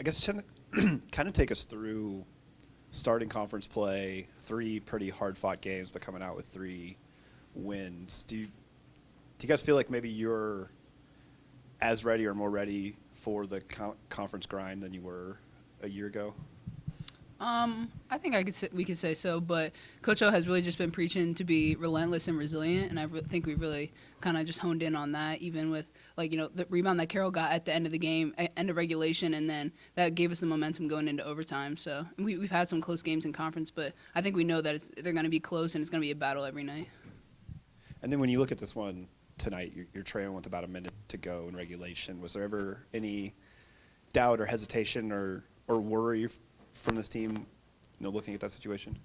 I guess kind of take us through starting conference play, 3 pretty hard-fought games, but coming out with 3 wins. Do you guys feel like maybe you're as ready or more ready for the conference grind than you were a year ago? I think we could say so, but Coach O has really just been preaching to be relentless and resilient, and I think we really kind of just honed in on that, even with the rebound that Carroll got at the end of the game, end of regulation, and then that gave us the momentum going into overtime. So we've had some close games in conference, but I think we know that they're going to be close and it's going to be a battle every night. And then when you look at this one tonight, you're trailing with about a minute to go in regulation. Was there ever any doubt or hesitation or worry from this team, looking at that situation?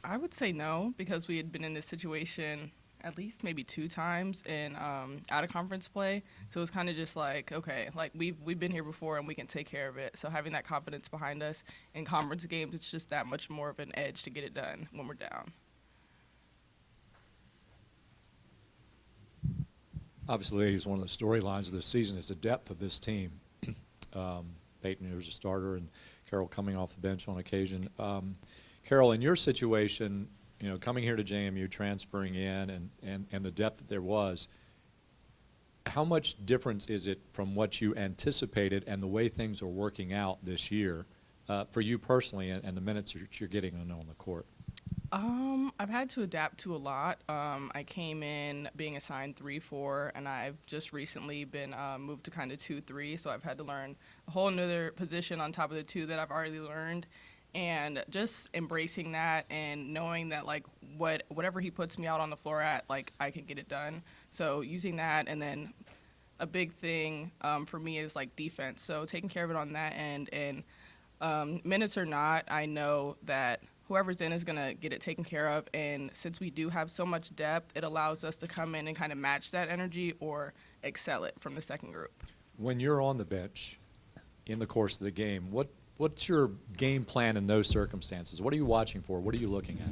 I would say no, because we had been in this situation at least maybe 2 times in out of conference play. So it was kind of just like, okay, like we've been here before and we can take care of it. So having that confidence behind us in conference games, it's just that much more of an edge to get it done when we're down. Obviously, ladies, one of the storylines of this season is the depth of this team. Peyton, who's a starter, and Carroll coming off the bench on occasion. Carroll, in your situation, coming here to JMU, transferring in, and the depth that there was, how much difference is it from what you anticipated and the way things are working out this year for you personally and the minutes that you're getting on the court? I've had to adapt to a lot. I came in being assigned 3-4, and I've just recently been moved to kind of 2-3, so I've had to learn a whole another position on top of the 2 that I've already learned, and just embracing that and knowing that, whatever he puts me out on the floor at, I can get it done. So using that, and then a big thing for me is, defense. So taking care of it on that end, and minutes or not, I know that whoever's in is going to get it taken care of. And since we do have so much depth, it allows us to come in and kind of match that energy or excel it from the second group. When you're on the bench in the course of the game, what's your game plan in those circumstances? What are you watching for? What are you looking at?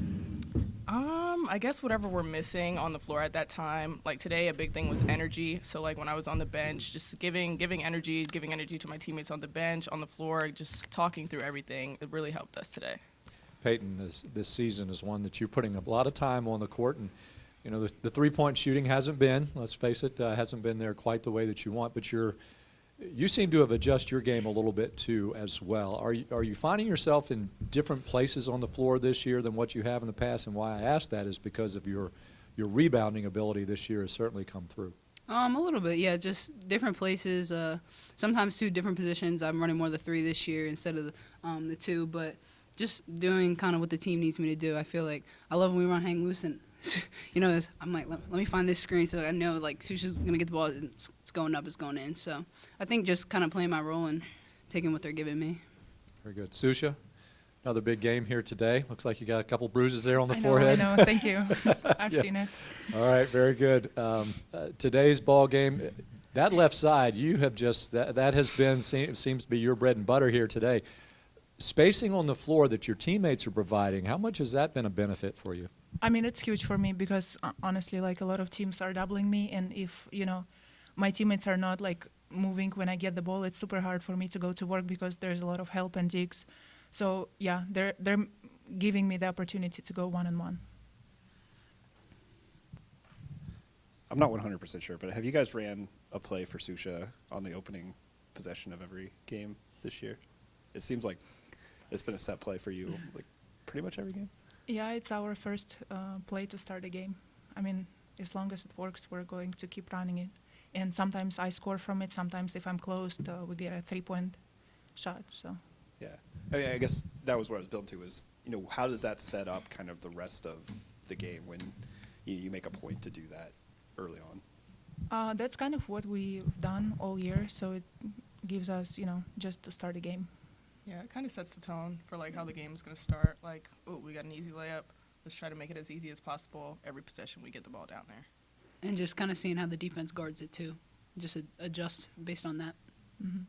I guess whatever we're missing on the floor at that time. Like today, a big thing was energy. So when I was on the bench, just giving energy to my teammates on the bench, on the floor, just talking through everything. It really helped us today. Peyton, this season is one that you're putting a lot of time on the court, and the three-point shooting hasn't been, let's face it, hasn't been there quite the way that you want, but you seem to have adjusted your game a little bit too as well. Are you finding yourself in different places on the floor this year than what you have in the past? And why I ask that is because of your rebounding ability this year has certainly come through. A little bit, yeah, just different places. Sometimes 2 different positions. I'm running more the 3 this year instead of the 2, but just doing kind of what the team needs me to do. I feel like I love when we run hang loose, and I'm like, let me find this screen so I know Susha's gonna get the ball. It's going up, it's going in. So I think just kind of playing my role and taking what they're giving me. Very good, Susha. Another big game here today. Looks like you got a couple bruises there on the I forehead. I know. Thank you. I've seen it. All right, very good. Today's ball game, that left side, you have just that has been seems to be your bread and butter here today. Spacing on the floor that your teammates are providing, how much has that been a benefit for you? I mean, it's huge for me because honestly, a lot of teams are doubling me, and if my teammates are not moving when I get the ball, it's super hard for me to go to work because there's a lot of help and digs. So yeah, they're giving me the opportunity to go one-on-one. I'm not 100% sure, but have you guys ran a play for Susha on the opening possession of every game this year? It seems like it's been a set play for you pretty much every game. Yeah, it's our first play to start a game. I mean, as long as it works, we're going to keep running it. And sometimes I score from it. Sometimes if I'm closed, we get a 3-point shot. So. Yeah, I guess that was what I was building to is, how does that set up kind of the rest of the game when you make a point to do that early on? That's kind of what we've done all year. So it gives us, just to start a game. Yeah, it kind of sets the tone for how the game is going to start. We got an easy layup. Let's try to make it as easy as possible. Every possession we get the ball down there. And just kind of seeing how the defense guards it too. Just adjust based on that. Mm-hmm.